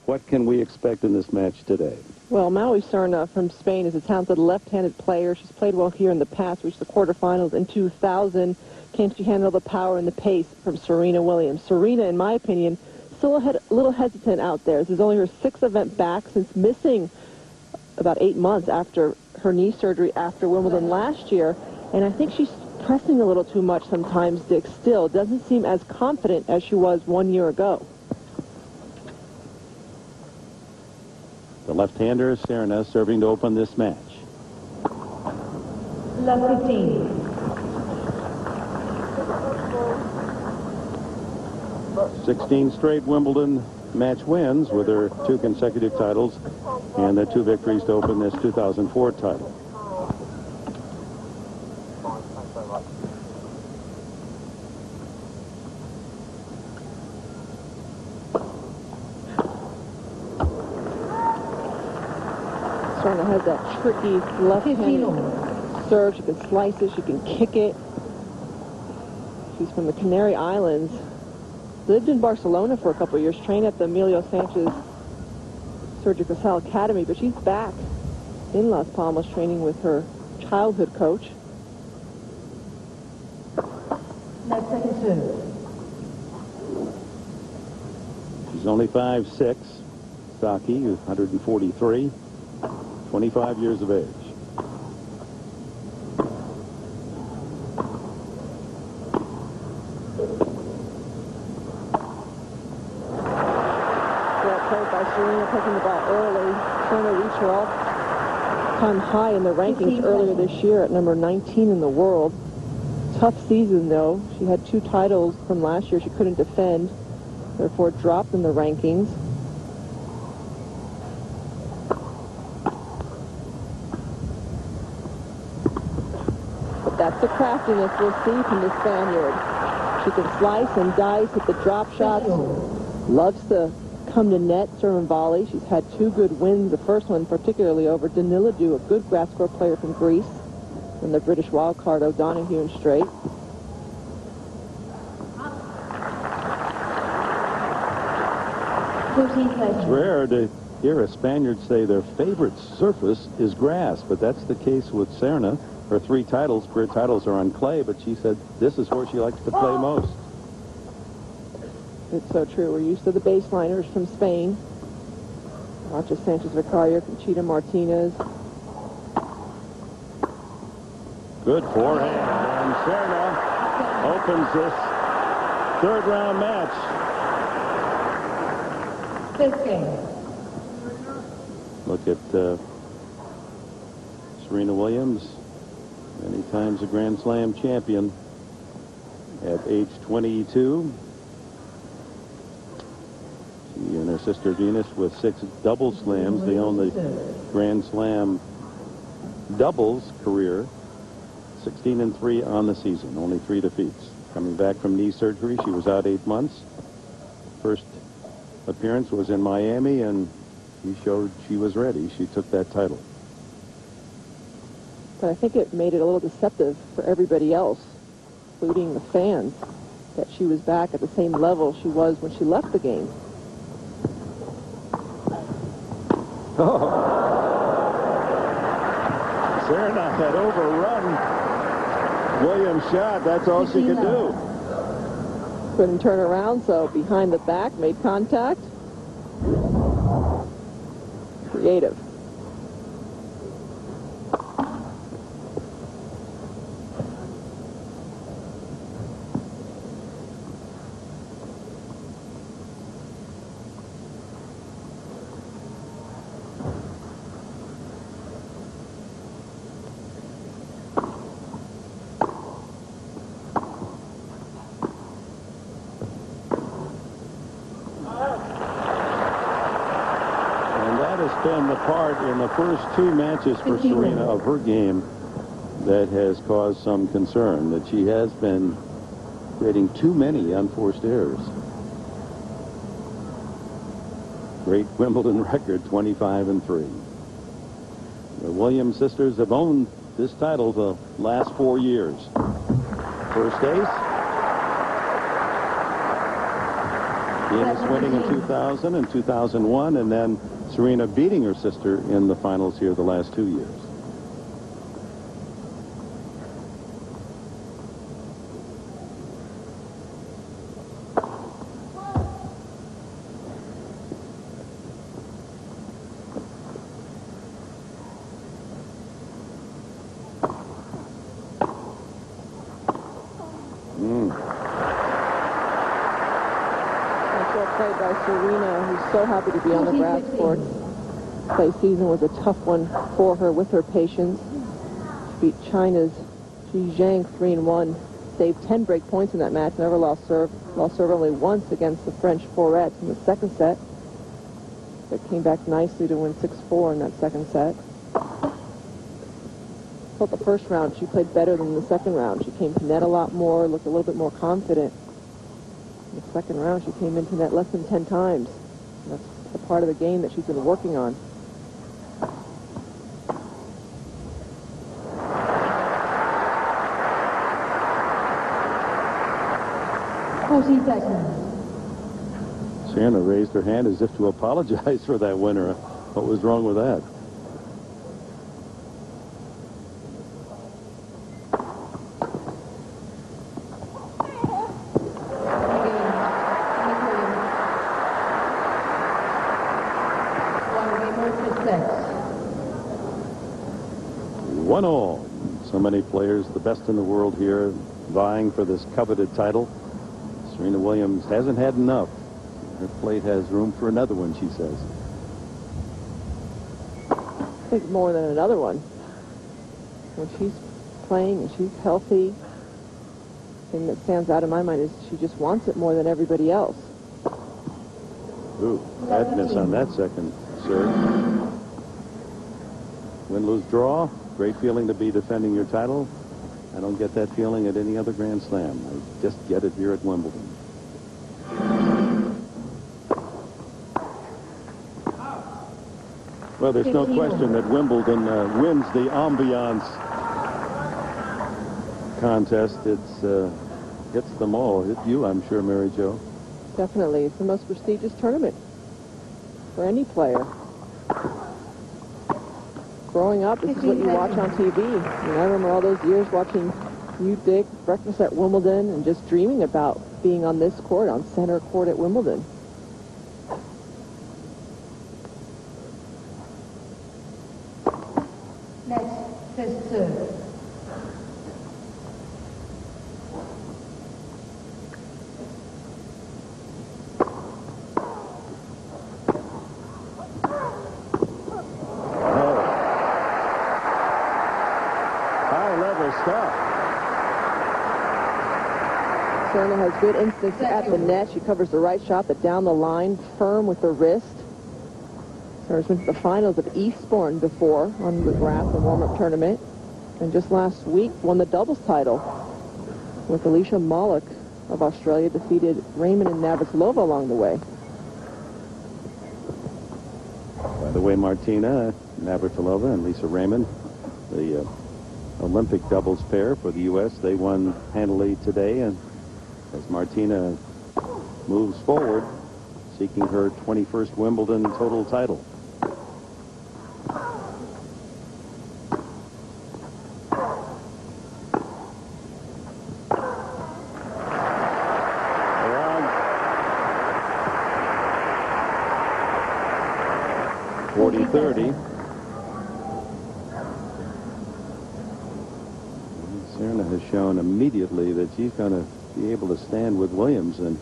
What can we expect in this match today? Well, Magui Serna from Spain is a talented left-handed player. She's played well here in the past, reached the quarterfinals in 2000. Can she handle the power and the pace from Serena Williams? Serena, in my opinion, still a little hesitant out there. This is only her 6th event back since missing about 8 months after her knee surgery after Wimbledon last year. And I think she's pressing a little too much sometimes, Dick. Still doesn't seem as confident as she was 1 year ago. The left-hander, Serna, serving to open this match. Love 15. 16 straight Wimbledon match wins with her 2 consecutive titles and the 2 victories to open this 2004 title. Serna has that tricky left-handed serve. She can slice it. She can kick it. She's from the Canary Islands. Lived in Barcelona for a couple of years. Trained at the Emilio Sanchez Surgical Cell Academy. But she's back in Las Palmas training with her childhood coach. Next second serve. She's only 5'6". Saki, 143. 25 years of age. Great play by Serena, taking the ball early. Serna reached her all-time high in the rankings earlier this year at number 19 in the world. Tough season, though. She had 2 titles from last year she couldn't defend, therefore dropped in the rankings. That's the craftiness we'll see from the Spaniard. She can slice and dice with the drop shots. Loves to come to net, serve and volley. She's had 2 good wins. The first one particularly over Danilidou, a good grass court player from Greece, and the British wildcard O'Donoghue in straight. It's rare to hear a Spaniard say their favorite surface is grass, but that's the case with Serna. Her 3 titles, career titles, are on clay, but she said this is where she likes to play most. It's so true. We're used to the baseliners from Spain. Rocha Sanchez Vicario, Conchita Martinez. Good forehand, and Serna opens this 3rd round match. 5th game. Look at Serena Williams, many times a Grand Slam champion at age 22. She and her sister Venus with 6 double slams. They own the Grand Slam doubles career. 16-3 on the season, only 3 defeats. Coming back from knee surgery, she was out 8 months. First appearance was in Miami, and she showed she was ready. She took that title. But I think it made it a little deceptive for everybody else, including the fans, that she was back at the same level she was when she left the game. Oh. Serna had overrun Williams' shot. That's all she could do. Couldn't turn around, so behind the back, made contact. Creative. Been the part in the first 2 matches for Serena of her game that has caused some concern, that she has been creating too many unforced errors. Great Wimbledon record, 25-3. The Williams sisters have owned this title the last 4 years. First ace. Venus winning in 2000 and 2001, and then Serena beating her sister in the finals here the last 2 years. Played by Serena, who's so happy to be on the grass court. Play season was a tough one for her with her patience. She beat China's Xi Zhang 3-1. Saved 10 break points in that match. Never lost serve. Lost serve only once against the French Fourette in the second set. But came back nicely to win 6-4 in that second set. Thought the first round she played better than the second round. She came to net a lot more, looked a little bit more confident. In the second round, she came into net less than 10 times. And that's the part of the game that she's been working on. Serna raised her hand as if to apologize for that winner. What was wrong with that? One all. So many players, the best in the world here, vying for this coveted title. Serena Williams hasn't had enough. Her plate has room for another one, she says. I think more than another one. When she's playing and she's healthy, the thing that stands out in my mind is she just wants it more than everybody else. Ooh, bad miss on that second serve. Win-lose draw. Great feeling to be defending your title. I don't get that feeling at any other Grand Slam. I just get it here at Wimbledon. Well, there's no question that Wimbledon wins the ambiance contest. Hits them all. Hit you, I'm sure, Mary Jo. Definitely. It's the most prestigious tournament for any player. Growing up, this is what you watch on TV. I remember all those years watching you, Dick, breakfast at Wimbledon, and just dreaming about being on this court, on center court at Wimbledon. Next, first serve. Serna has good instincts at the net. She covers the right shot, but down the line, firm with the wrist. Serna's been to the finals of Eastbourne before on the grass, the warm-up tournament. And just last week, won the doubles title with Alicia Malik of Australia, defeated Raymond and Navratilova along the way. By the way, Martina Navratilova and Lisa Raymond, the Olympic doubles pair for the U.S., they won handily today, and as Martina moves forward, seeking her 21st Wimbledon total title. Around 40-30. Serna has shown immediately that she's going to be able to stand with Williams and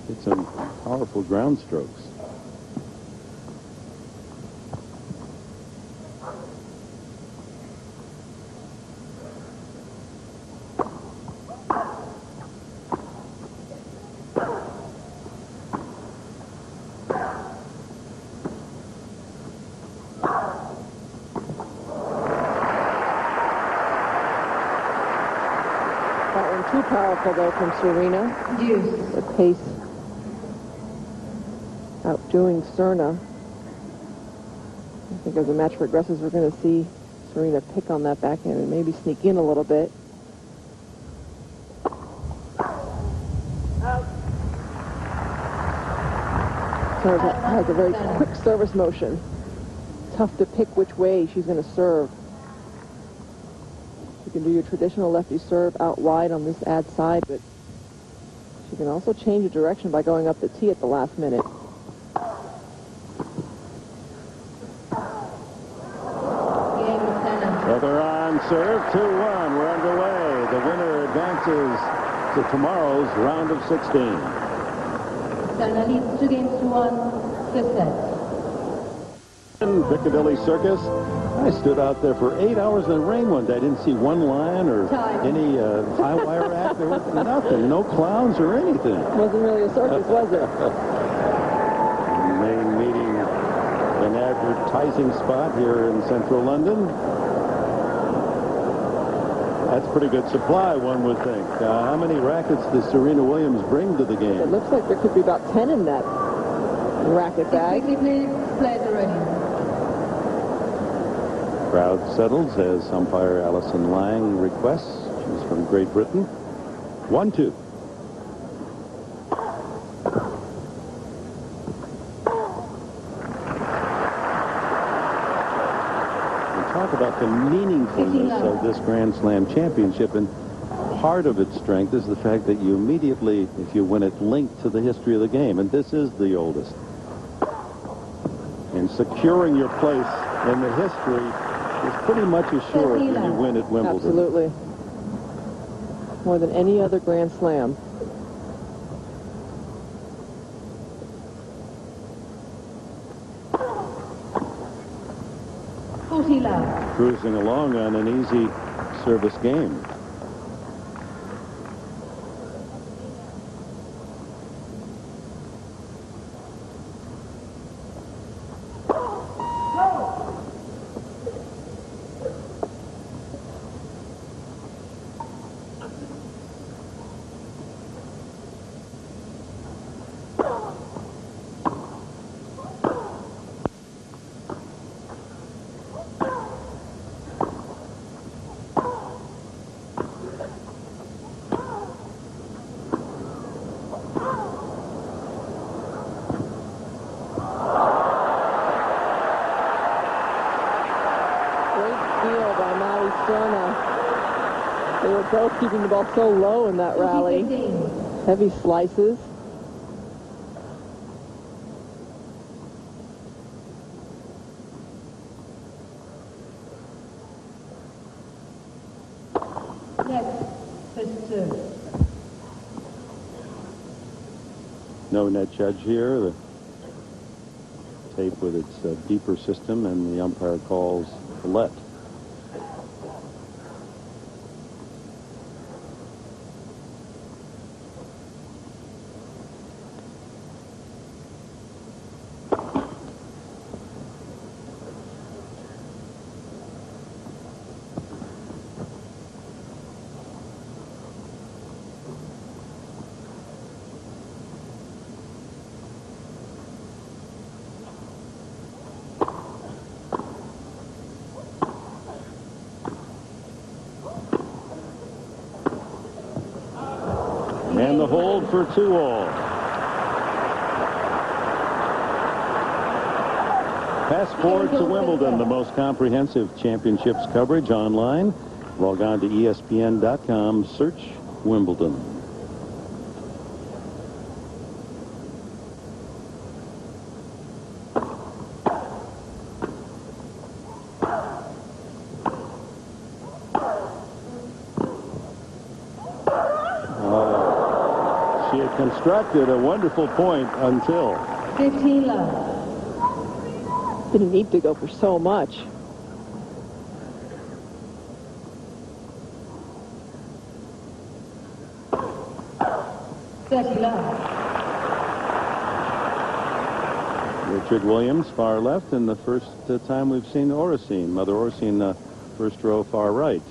hit some powerful ground strokes. Too powerful, though, from Serena. Deuce. The pace outdoing Serna. I think as the match progresses, we're going to see Serena pick on that backhand and maybe sneak in a little bit. serve has a very quick service motion. Tough to pick which way she's going to serve. You can do your traditional lefty serve out wide on this ad side, but she can also change the direction by going up the tee at the last minute. Weather on serve, 2-1. We're underway. The winner advances to tomorrow's round of 16. Serna leads 2-1, first set. In Piccadilly Circus, I stood out there for 8 hours in the rain one day. I didn't see one lion or any high wire act. There was nothing, no clowns or anything. Wasn't really a circus, was it? Main meeting, an advertising spot here in central London. That's pretty good supply, one would think. How many rackets does Serena Williams bring to the game? It looks like there could be about 10 in that racket bag. Play the ready. Crowd settles as umpire Alison Lang requests. She's from Great Britain. 1-2. Talk about the meaningfulness of this Grand Slam championship, and part of its strength is the fact that you immediately, if you win it, link to the history of the game, and this is the oldest. And securing your place in the history is pretty much assured when you win at Wimbledon. Absolutely. More than any other Grand Slam. Cruising along on an easy service game. By Magui Serna. They were both keeping the ball so low in that rally. Heavy slices. Yes, first serve. No net judge here. The tape with its beeper system, and the umpire calls the let. And the hold for 2-all. Fast forward to Wimbledon, the most comprehensive championships coverage online. Log on to ESPN.com, search Wimbledon. She had constructed a wonderful point until 15 love. Didn't need to go for so much. Richard Williams, far left, and the first time we've seen Oracene. Mother Oracene, first row, far right.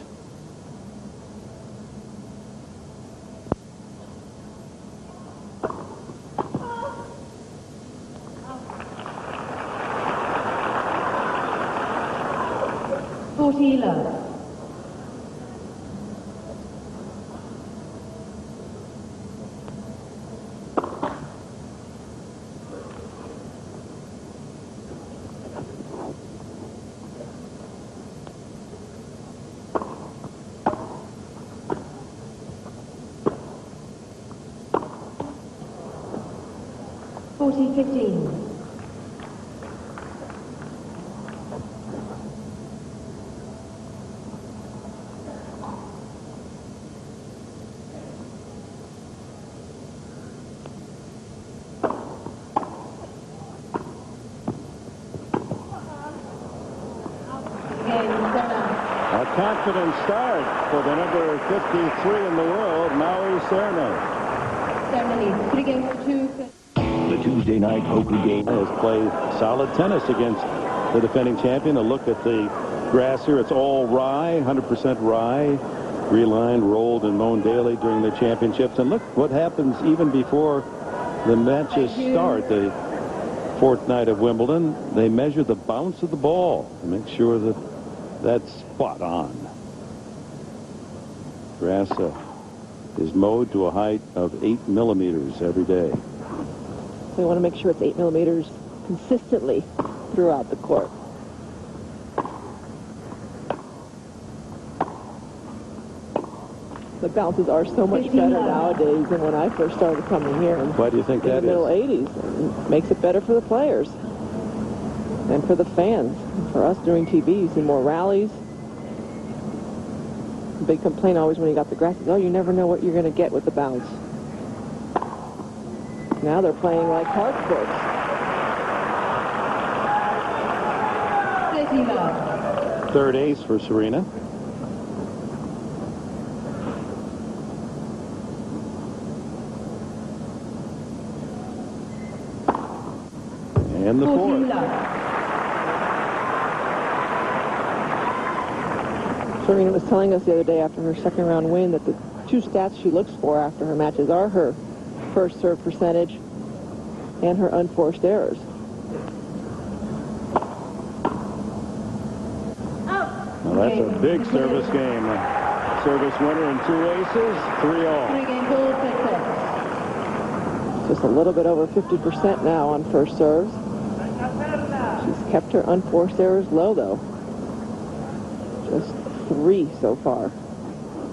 40-15. A confident start for the number 53 in the world, Magui Serna. Serna leads 3 games to 2. The Tuesday night poker game Has played solid tennis against the defending champion. A look at the grass here. It's all rye, 100% rye. Relined, rolled, and mown daily during the championships. And look what happens even before the matches start. The fourth night of Wimbledon, they measure the bounce of the ball to make sure that that's spot on. Grass is mowed to a height of 8 millimeters every day. We want to make sure it's 8 millimeters consistently throughout the court. The bounces are so much better nowadays than when I first started coming here. Why do you think that in the is? middle 80s. It makes it better for the players and for the fans. For us doing TV, you see more rallies. The big complaint always when you got the grass is, oh, you never know what you're going to get with the bounce. Now they're playing like hard courts. 30 love. Third ace for Serena. And the 14 fourth. love. Serena was telling us the other day after her second round win that the two stats she looks for after her matches are her first serve percentage and her unforced errors. Well, that's a big service game. Service winner and 2 aces, 3-all. 3 games all success. Just a little bit over 50% now on first serves. She's kept her unforced errors low, though. Just 3 so far.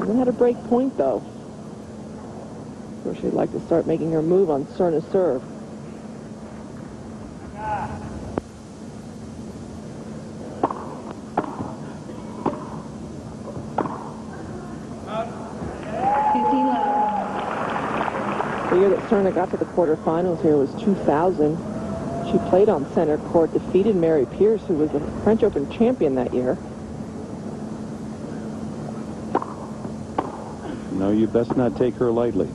Hasn't had a break point, though. Where she'd like to start making her move on Serna's serve. The year that Serna got to the quarterfinals here was 2000. She played on center court, defeated Mary Pierce, who was the French Open champion that year. No, you best not take her lightly.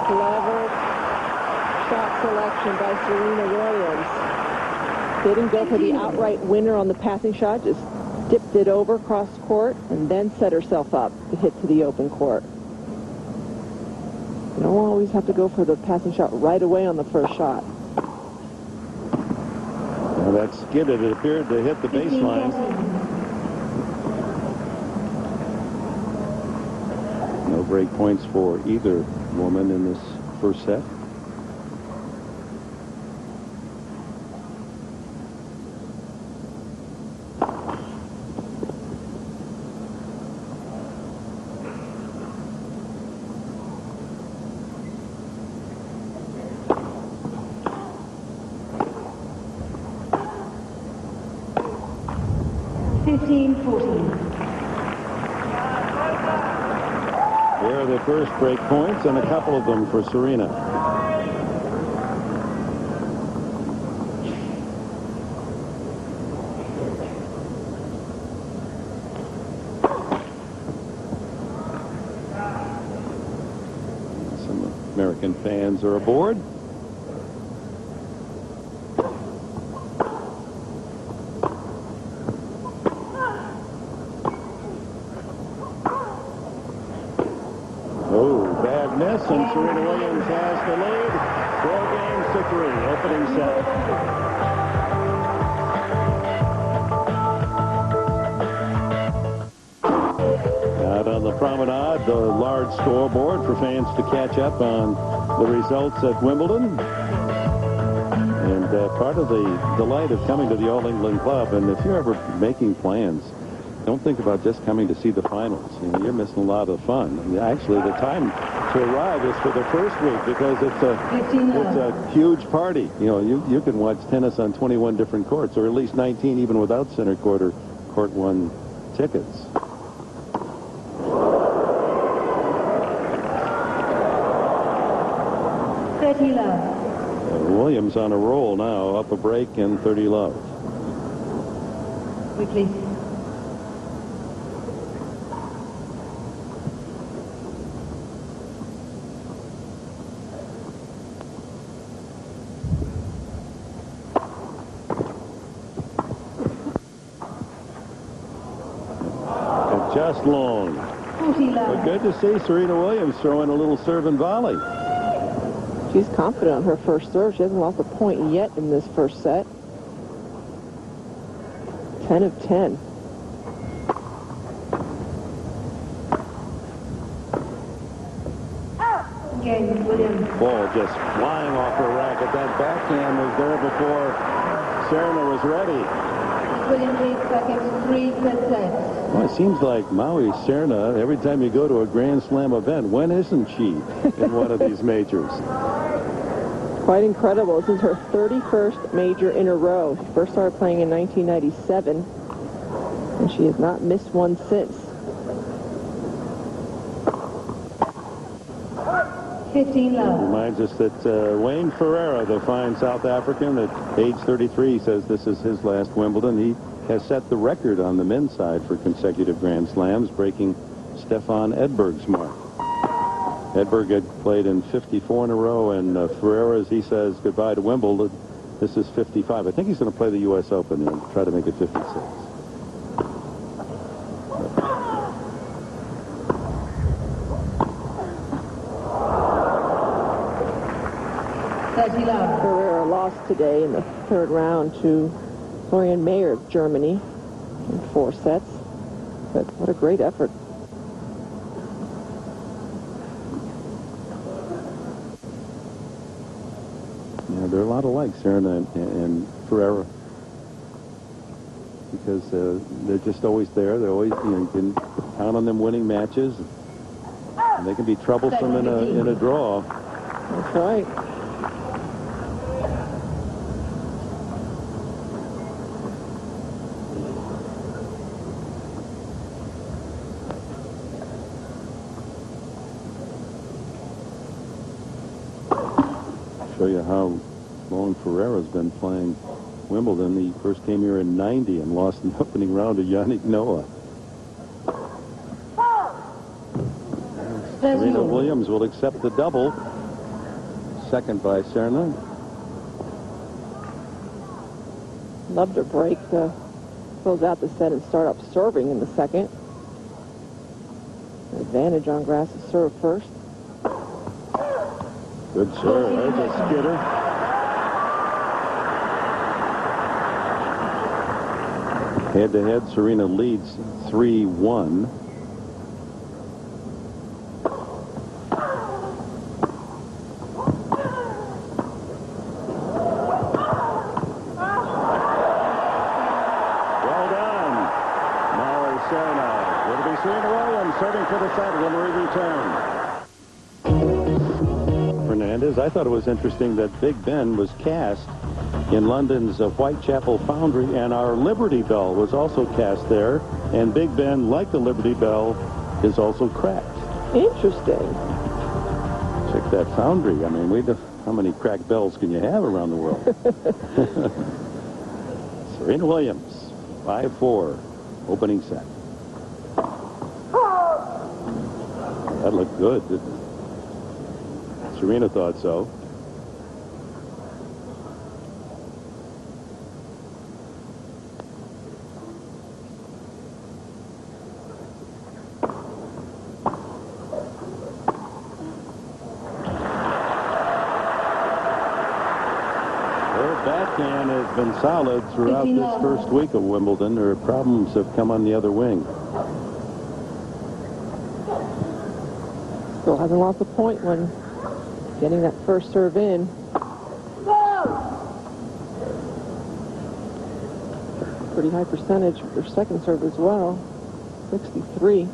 Clever shot selection by Serena Williams. Didn't go for the outright winner on the passing shot, just dipped it over cross court and then set herself up to hit to the open court. You don't always have to go for the passing shot right away on the first shot. Now that skidded. It appeared to hit the baseline. No break points for either woman in this first set. Here are the first break points, and a couple of them for Serena. Some American fans are aboard. And Serena Williams has the lead. 4 games to 3, opening set. Out on the promenade, the large scoreboard for fans to catch up on the results at Wimbledon. And part of the delight of coming to the All England Club, and if you're ever making plans, don't think about just coming to see the finals. You know, you're missing a lot of fun. Actually, the time to arrive is for the first week because it's a huge party. You know, you can watch tennis on 21 different courts, or at least 19 even without center court or court 1 tickets. Williams on a roll now, up a break and 30 love. Quickly. Just long. But good to see Serena Williams throwing a little serve and volley. She's confident on her first serve. She hasn't lost a point yet in this first set. 10 of 10. Game, Williams. Ball just flying off her racket. That backhand was there before Serna was ready. Williams leads second, 3-set. Well, it seems like Magui Serna, every time you go to a Grand Slam event, when isn't she in one of these majors? Quite incredible. This is her 31st major in a row. She first started playing in 1997, and she has not missed one since. 15 love. Reminds us that Wayne Ferreira, the fine South African at age 33, says this is his last Wimbledon. He has set the record on the men's side for consecutive Grand Slams, breaking Stefan Edberg's mark. Edberg had played in 54 in a row, and Ferreira, as he says goodbye to Wimbledon, this is 55. I think he's going to play the U.S. Open and try to make it 56. Ferreira lost today in the third round to Florian Mayer of Germany in 4 sets. But what a great effort. Yeah, they're a lot alike, Serena and Ferreira, because they're just always there. They're always, you can count on them winning matches, and they can be troublesome in a draw. That's right. Show you how long Ferreira's been playing Wimbledon. He first came here in 90 and lost in the opening round to Yannick Noah. Serena Williams will accept the double. Second by Serna. Loved her break to close out the set and start up serving in the second. Advantage on grass to serve first. Good serve. There's a skitter. Head-to-head, Serena leads 3-1. Well done. Magui Serna. It'll be Serena Williams serving for the set when we return. Fernandez, I thought it was interesting that Big Ben was cast in London's Whitechapel Foundry, and our Liberty Bell was also cast there, and Big Ben, like the Liberty Bell, is also cracked. Interesting. Check that foundry. I mean, how many cracked bells can you have around the world? Serena Williams, 5-4, opening set. That looked good, didn't it? Serena thought so. Her backhand has been solid throughout this first week of Wimbledon. Her problems have come on the other wing. Still hasn't lost a point when getting that first serve in. Pretty high percentage with her second serve as well. 63.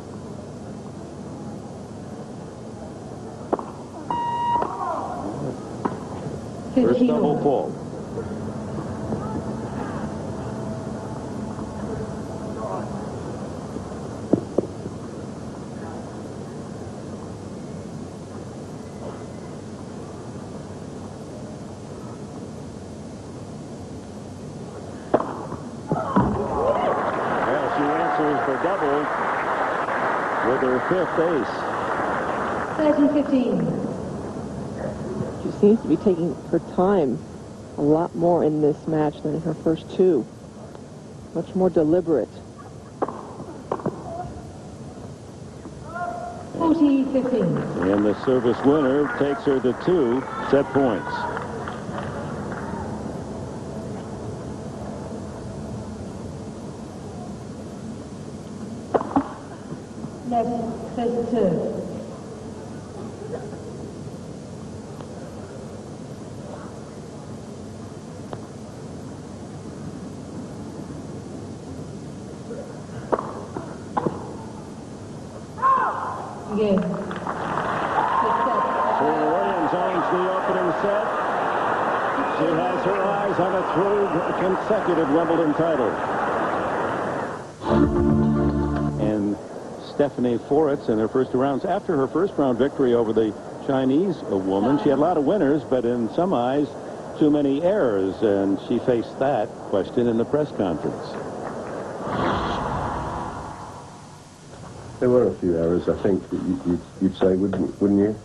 First 15 double all. fault. Well, she answers the double with her fifth ace. 30-15. She seems to be taking her time a lot more in this match than in her first two. Much more deliberate. 40-15. And the service winner takes her to 2 set points. Left first serve. Again. Serena Williams owns the opening set. She has her eyes on a third consecutive Wimbledon title. And Stephanie Foritz in her first two rounds. After her first round victory over the Chinese woman, she had a lot of winners, but in some eyes, too many errors. And she faced that question in the press conference. There were a few errors, I think, that you'd say, wouldn't you?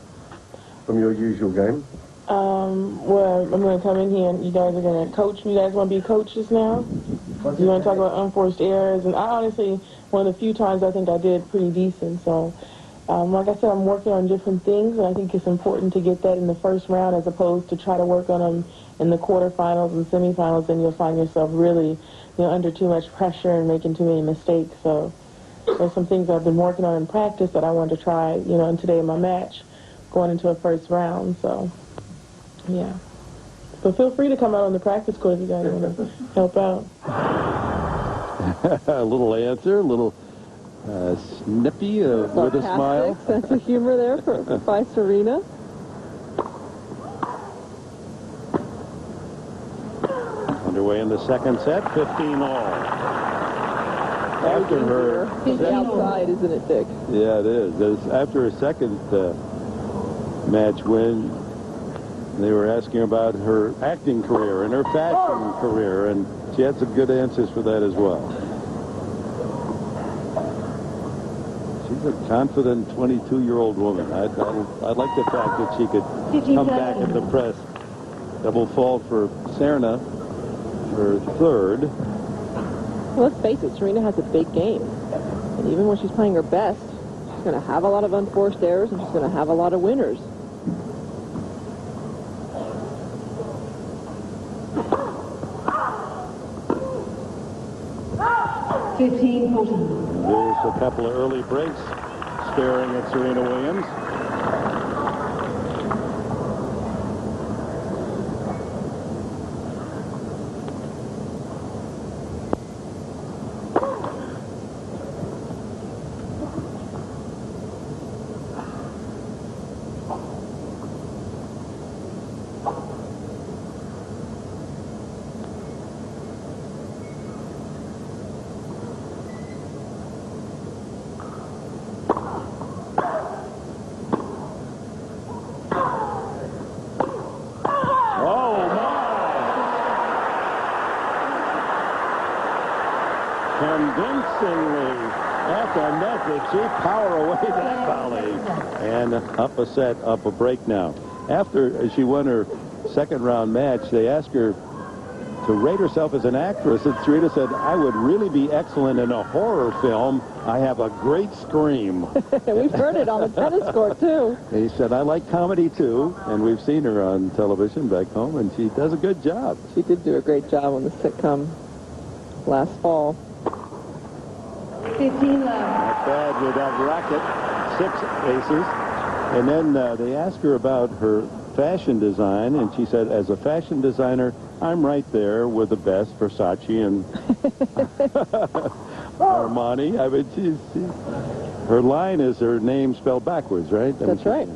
From your usual game? Well, I'm going to come in here and you guys are going to coach me. You guys want to be coaches now? You want to talk about unforced errors? And I honestly, one of the few times I think I did pretty decent. So, like I said, I'm working on different things, and I think it's important to get that in the first round as opposed to try to work on them in the quarterfinals and semifinals, and you'll find yourself really, under too much pressure and making too many mistakes. So there's some things I've been working on in practice that I wanted to try, and today in my match, going into a first round. So, yeah. So feel free to come out on the practice court if you guys want to help out. A little answer, a little snippy with a smile. Sense of humor there by Serena. Underway in the second set, 15 all. After her The outside, isn't it, Dick? Yeah, it is. After her second match win, they were asking about her acting career and her fashion career, and she had some good answers for that as well. She's a confident 22-year-old woman. I like the fact that she could come back at the press. Double fault for Serna, her third. Well, let's face it, Serena has a big game. And even when she's playing her best, she's going to have a lot of unforced errors, and she's going to have a lot of winners. There's a couple of early breaks staring at Serena Williams. Convincingly at the net, did she power away that volley. And up a set, up a break now. After she won her second round match, they asked her to rate herself as an actress, and Serena said, I would really be excellent in a horror film. I have a great scream. We've heard it on the tennis court, too. He said, I like comedy, too, and we've seen her on television back home, and she does a good job. She did do a great job on the sitcom last fall. 15 love. Not bad with that racket. 6 aces. And then they asked her about her fashion design, and she said, as a fashion designer, I'm right there with the best, Versace and Armani. I mean, she's, her line is her name spelled backwards, right? That's right.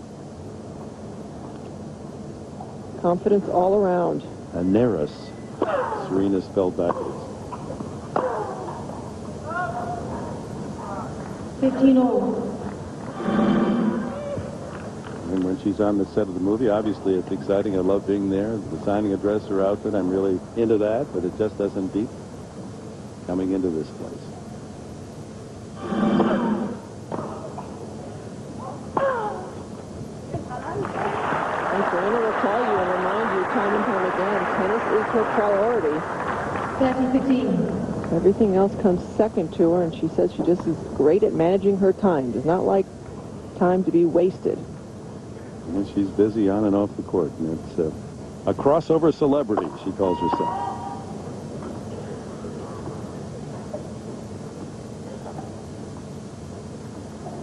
Confidence all around. Aneris. Serena spelled backwards. 15 all. And when she's on the set of the movie, obviously it's exciting. I love being there. Designing a dress or outfit, I'm really into that, but it just doesn't beat coming into this place. And Serena will tell you and remind you time and time again, tennis is her priority. 30-15. Everything else comes second to her, and she says she just is great at managing her time. Does not like time to be wasted. And she's busy on and off the court. And it's a crossover celebrity, she calls herself.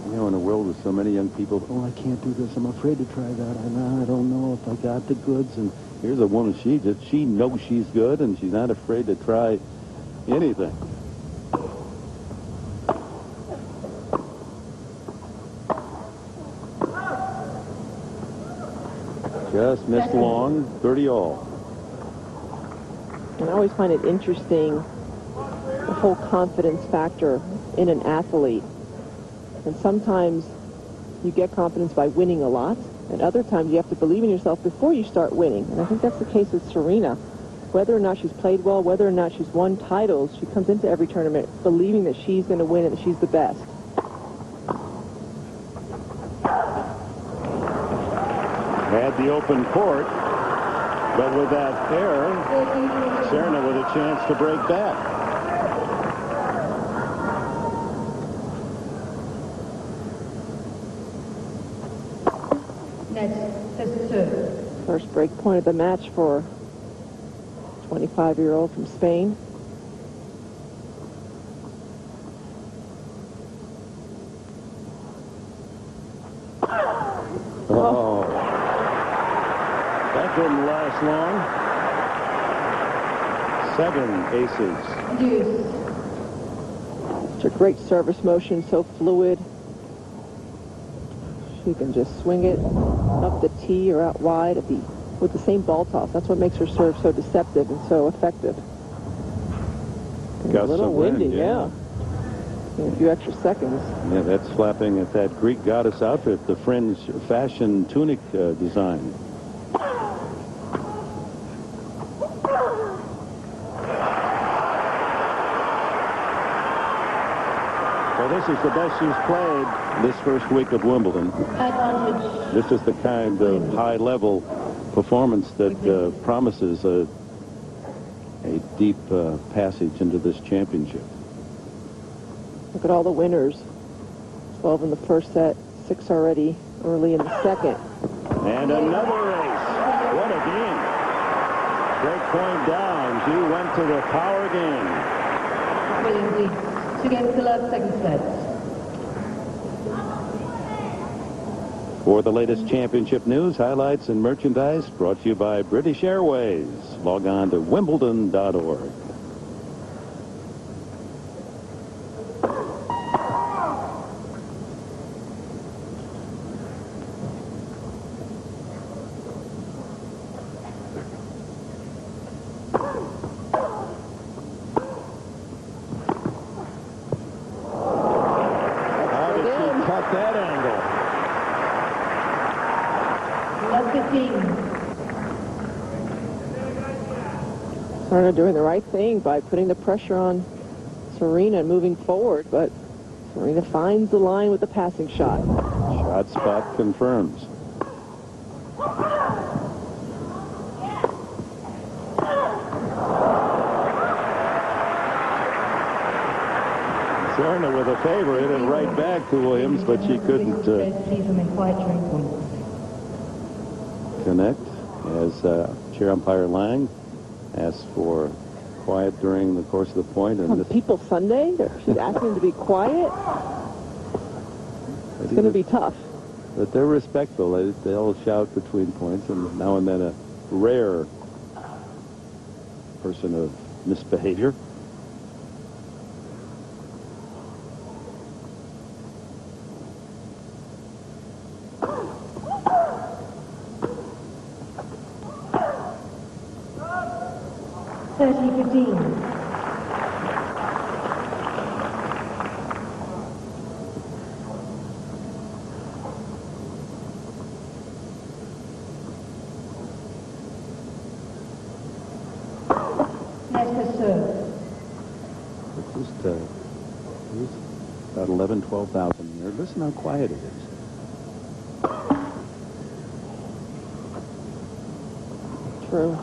You know, in a world with so many young people, oh, I can't do this. I'm afraid to try that. I don't know if I got the goods. And here's a woman, she knows she's good, and she's not afraid to try anything. Just missed long, 30 all. And I always find it interesting, the whole confidence factor in an athlete. And sometimes you get confidence by winning a lot, and other times you have to believe in yourself before you start winning. And I think that's the case with Serena. Whether or not she's played well, whether or not she's won titles, she comes into every tournament believing that she's going to win and that she's the best. Had the open court, but with that error, Serna with a chance to break back. Next, first serve. First break point of the match for 25-year-old from Spain. Oh. That didn't last long. 7 aces. Deuce. It's a great service motion, so fluid. She can just swing it up the tee or out wide with the same ball toss. That's what makes her serve so deceptive and so effective. And a little windy, yeah. In a few extra seconds. Yeah, that's slapping at that Greek goddess outfit, the fringe fashion tunic design. So this is the best she's played this first week of Wimbledon. Advantage. This is the kind of high-level performance that promises a deep passage into this championship. Look at all the winners. 12 in the first set, 6 already early in the second. And another ace. What a game. Break point down. She went to the power game. Williams leads 2 games to love, second set. For the latest championship news, highlights, and merchandise, brought to you by British Airways. Log on to Wimbledon.org. How did she cut that angle? Love 15. Serena doing the right thing by putting the pressure on Serena and moving forward, but Serena finds the line with the passing shot. Shot spot confirms. Serena with a favor, hit it right back to Williams, but she couldn't Leave them in quiet during points. connect as chair umpire Lang asked for quiet during the course of the point. And On this, People Sunday, she's asking them to be quiet. It's going to be tough. but they're respectful. They'll shout between points, and now and then a rare person of misbehavior. 30-15. Next serve. Just about 11, 12,000 here. Listen how quiet it is. True.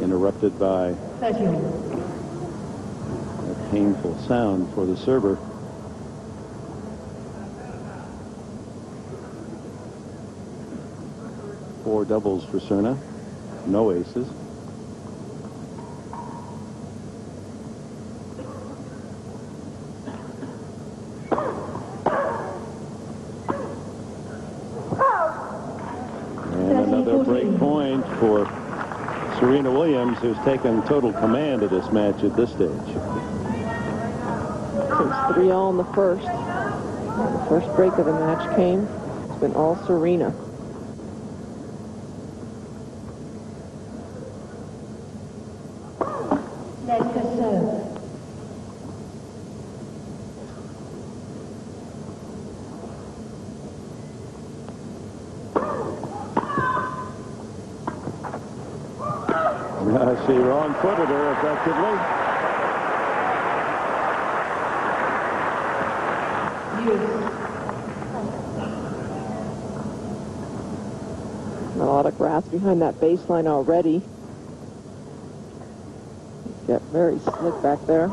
Interrupted by 31. a painful sound for the server. Four doubles for Serna. No aces. And another break point for Serena Williams, who's taken total command of this match at this stage. So it's 3-all in the first. And the first break of the match came. It's been all Serena. Next serve. She wrong-footed her effectively. A lot of grass behind that baseline already. Get very slick back there.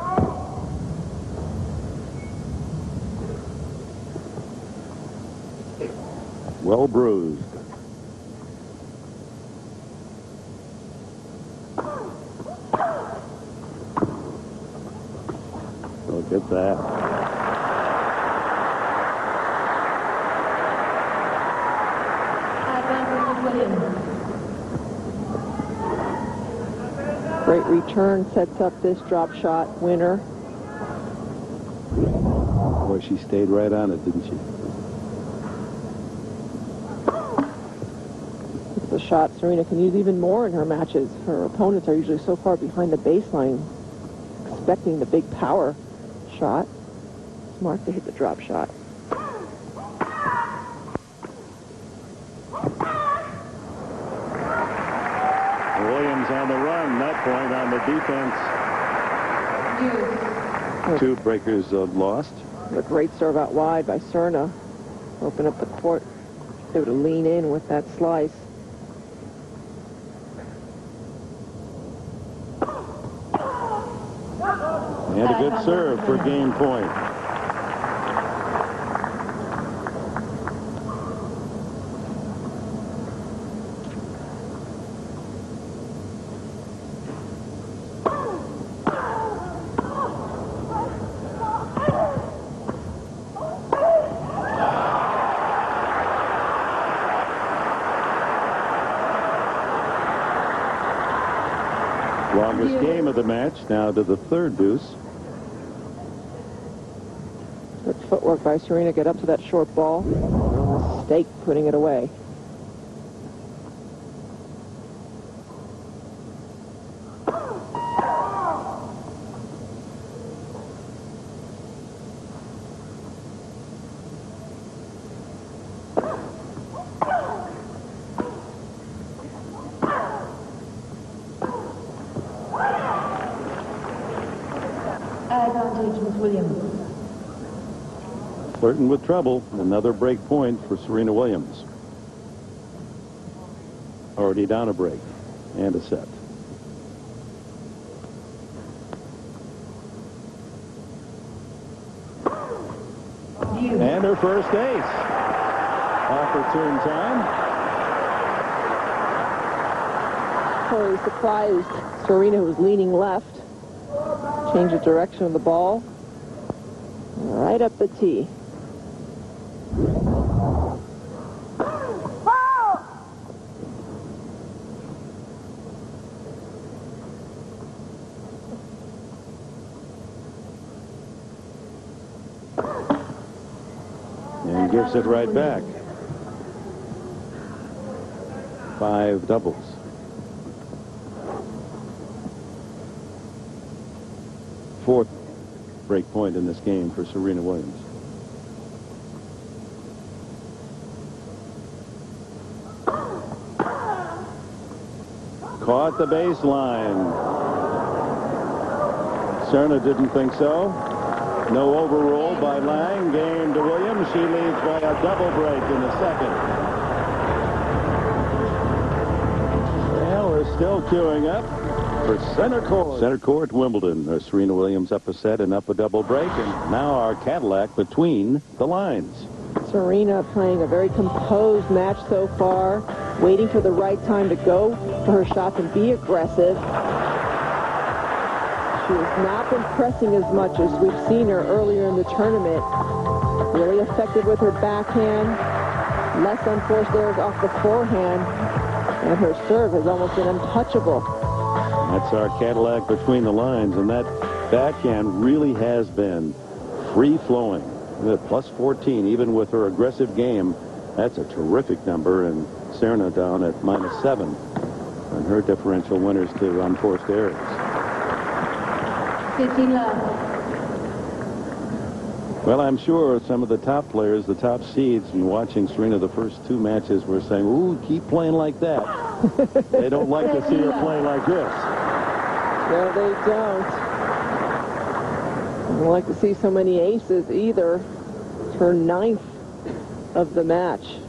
Well bruised. Look at that. Great return sets up this drop shot winner. Boy, she stayed right on it, didn't she? It's a shot Serena can use even more in her matches. Her opponents are usually so far behind the baseline, expecting the big power shot. Smart to hit the drop shot. Williams on the run, that point on the defense. Two breakers lost. A great serve out wide by Serna. Open up the court. Able to lean in with that slice. And a good serve for game point. Longest game of the match, now to the third deuce. Good footwork by Serena. Get up to that short ball. No mistake putting it away. Advantage, Miss Williams. Flirting with trouble. Another break point for Serena Williams. Already down a break and a set. And her first ace. Opportune time. Totally surprised Serena was leaning left. Change the direction of the ball. Right up the tee. And gives it right back. 5 doubles. Fourth break point in this game for Serena Williams. Caught the baseline. Serna didn't think so. No overrule by Lang. Game to Williams. She leads by a double break in the second. Well, we're still queuing up for center court. Center court, Wimbledon. Serena Williams up a set and up a double break. And now our Cadillac between the lines. Serena playing a very composed match so far, waiting for the right time to go for her shots and be aggressive. She has not been pressing as much as we've seen her earlier in the tournament. Really effective with her backhand, less unforced errors off the forehand, and her serve has almost been untouchable. That's our Cadillac between the lines, and that backhand really has been free-flowing. Plus 14, even with her aggressive game. That's a terrific number, and Serna down at -7 on her differential winners to unforced errors. 15 love. Well, I'm sure some of the top players, the top seeds, and watching Serena the first 2 matches were saying, ooh, keep playing like that. They don't like to see her play like this. No, they don't. I don't like to see so many aces either. It's her 9th of the match.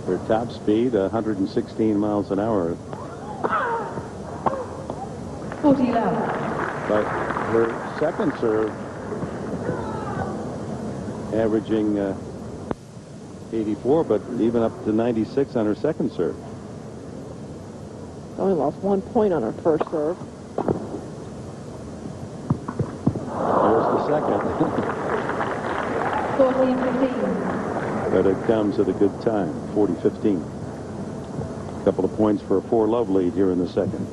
Her top speed, 116 miles an hour. 40 love. But her second serve averaging 84, but even up to 96 on her second serve. Only lost 1 point on her first serve. There's the second. 14-15. But it comes at a good time, 40-15. A couple of points for a 4-love lead here in the second.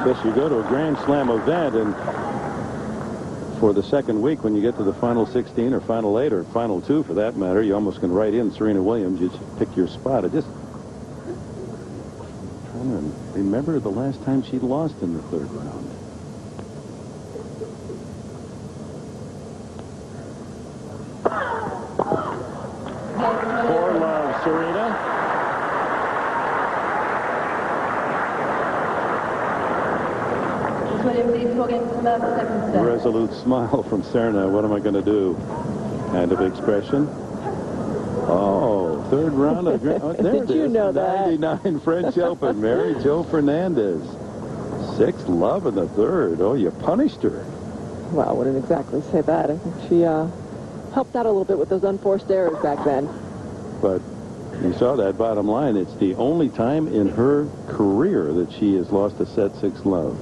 Yes, you go to a Grand Slam event, and for the second week, when you get to the final 16 or final 8 or final 2 for that matter, you almost can write in Serena Williams. You just pick your spot. I just trying to remember the last time she lost in the third round. For love, Serena. Resolute smile from Serna. What am I going to do? Kind of expression. Oh, third round of there Did you know that? 99 French Open. Mary Jo Fernandez. 6-love in the third. Oh, you punished her. Well, I wouldn't exactly say that. I think she helped out a little bit with those unforced errors back then. But you saw that bottom line. It's the only time in her career that she has lost a set 6-love.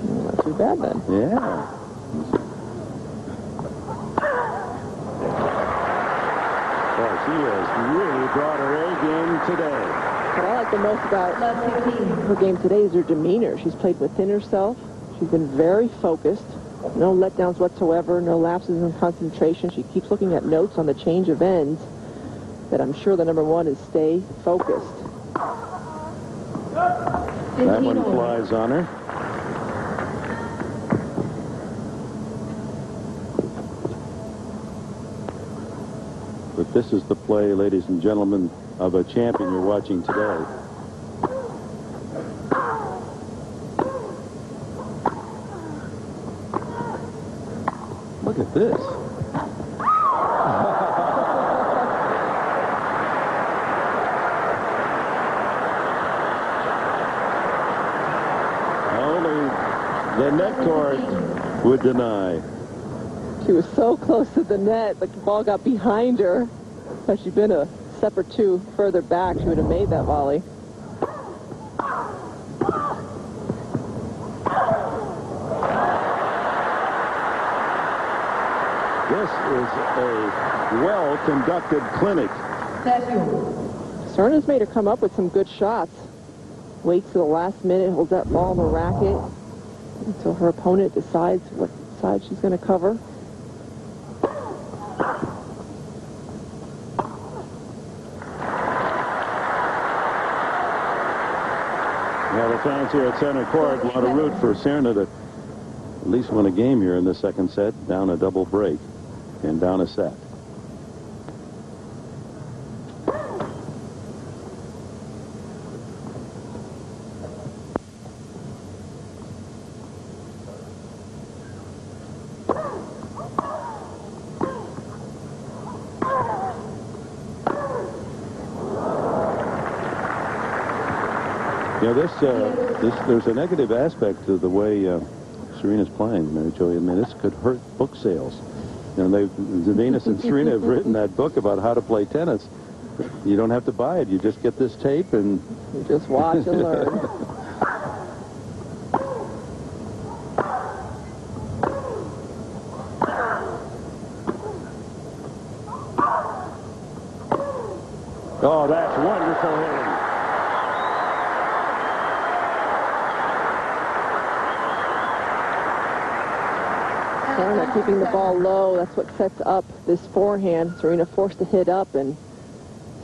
Not too bad then. Yeah. Well, she has really brought her A game today. What I like the most about her game today is her demeanor. She's played within herself. She's been very focused. No letdowns whatsoever. No lapses in concentration. She keeps looking at notes on the change of ends. That I'm sure the number one is stay focused. That one flies on her. But this is the play, ladies and gentlemen, of a champion you're watching today. Look at this. Only the net court would deny. She was so close to the net, the ball got behind her. Had she been a step or two further back, she would have made that volley. This is a well-conducted clinic. Serna's made her come up with some good shots. Waits to the last minute, holds that ball in the racket until her opponent decides what side she's going to cover. Well, the fans here at center court want to root for Serna to at least win a game here in the second set, down a double break and down a set. You know, there's a negative aspect to the way Serena's playing, Mary Jo. I mean, this could hurt book sales. You know, Venus and Serena have written that book about how to play tennis. You don't have to buy it. You just get this tape and you just watch and learn. Oh, that's wonderful hitting. Serena keeping the ball low. That's what sets up this forehand. Serena forced to hit up, and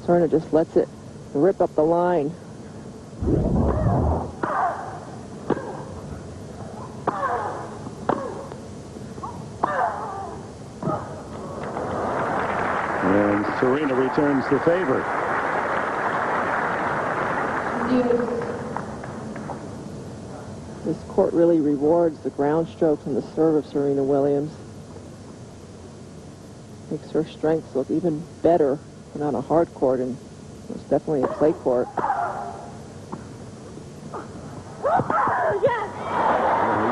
Serena just lets it rip up the line. And Serena returns the favor. This court really rewards the ground strokes and the serve of Serena Williams. Makes her strengths look even better than on a hard court, and it's definitely a clay court. Yes!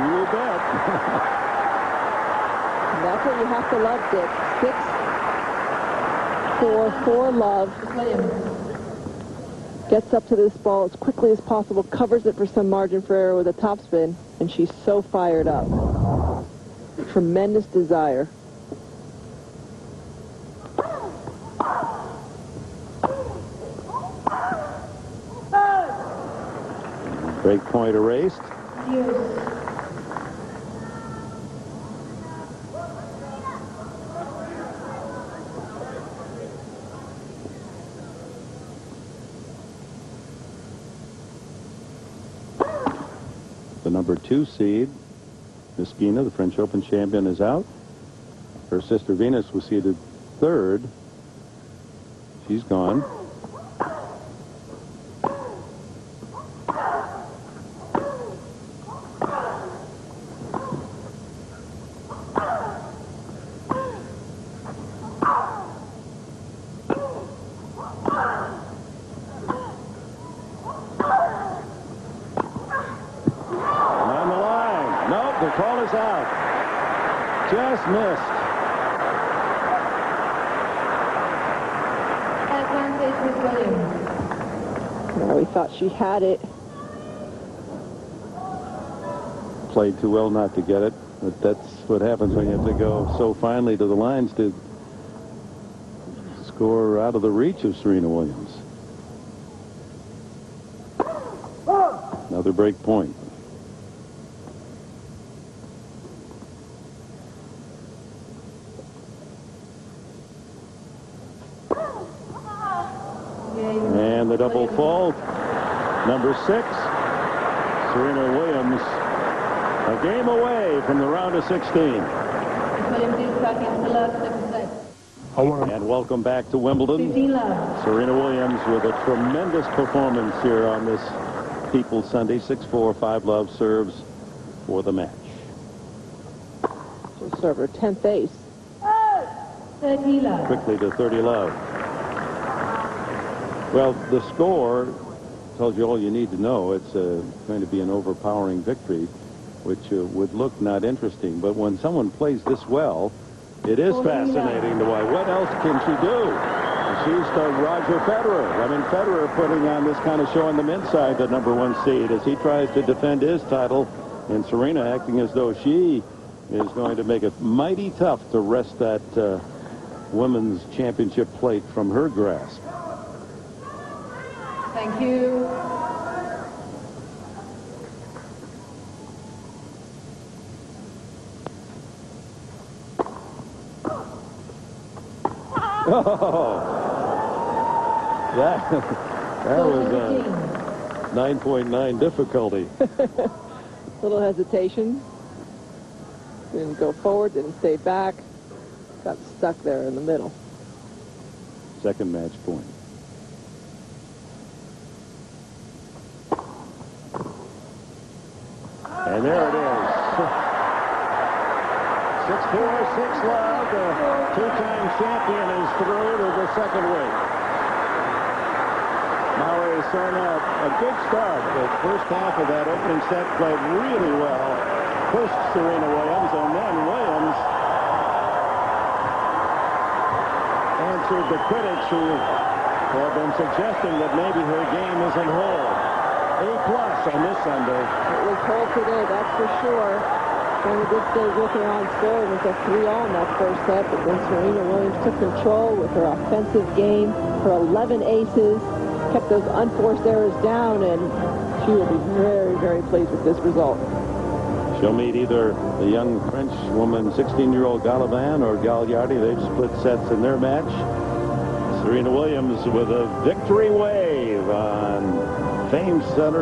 You bet. And that's what you have to love, Dick. 6-4 love. Gets up to this ball as quickly as possible, covers it for some margin for error with a topspin, and she's so fired up. Tremendous desire. Break point erased. The number 2 seed, Miskina, the French Open champion, is out. Her sister Venus was seeded 3rd. She's gone. The call is out. Just missed. Advantage with Williams. Well, we thought she had it. Played too well not to get it, but that's what happens when you have to go so finely to the lines to score out of the reach of Serena Williams. Another break point. And the double fault. Number 6, Serena Williams, a game away from the round of 16. And welcome back to Wimbledon. Serena Williams with a tremendous performance here on this People's Sunday. 6-4, 5-love serves for the match. She'll serve her 10th ace. 30 love. Quickly to 30 love. Well, the score tells you all you need to know. It's going to be an overpowering victory, which would look not interesting. But when someone plays this well, It is fascinating to why. What else can she do? She's the Roger Federer. I mean, Federer putting on this kind of showing them inside the #1 seed as he tries to defend his title, and Serena acting as though she is going to make it mighty tough to wrest that women's championship plate from her grasp. Thank you. Oh, that was 9.9 difficulty. Little hesitation. Didn't go forward, didn't stay back. Got stuck there in the middle. Second match point. And there it is. 6-4, 6-love. The two-time champion is through to the second week. Magui Serna, a good start. The first half of that opening set played really well. Pushed Serena Williams, and then Williams answered the critics who have been suggesting that maybe her game isn't whole. A+ on this Sunday. It was whole today, that's for sure. Serena did stay with her on score. It was a 3-all in that first set, but then Serena Williams took control with her offensive game, her 11 aces, kept those unforced errors down, and she will be very, very pleased with this result. She'll meet either the young French woman, 16-year-old Gallivan, or Gagliardi. They've split sets in their match. Serena Williams with a victory wave on Fame Center.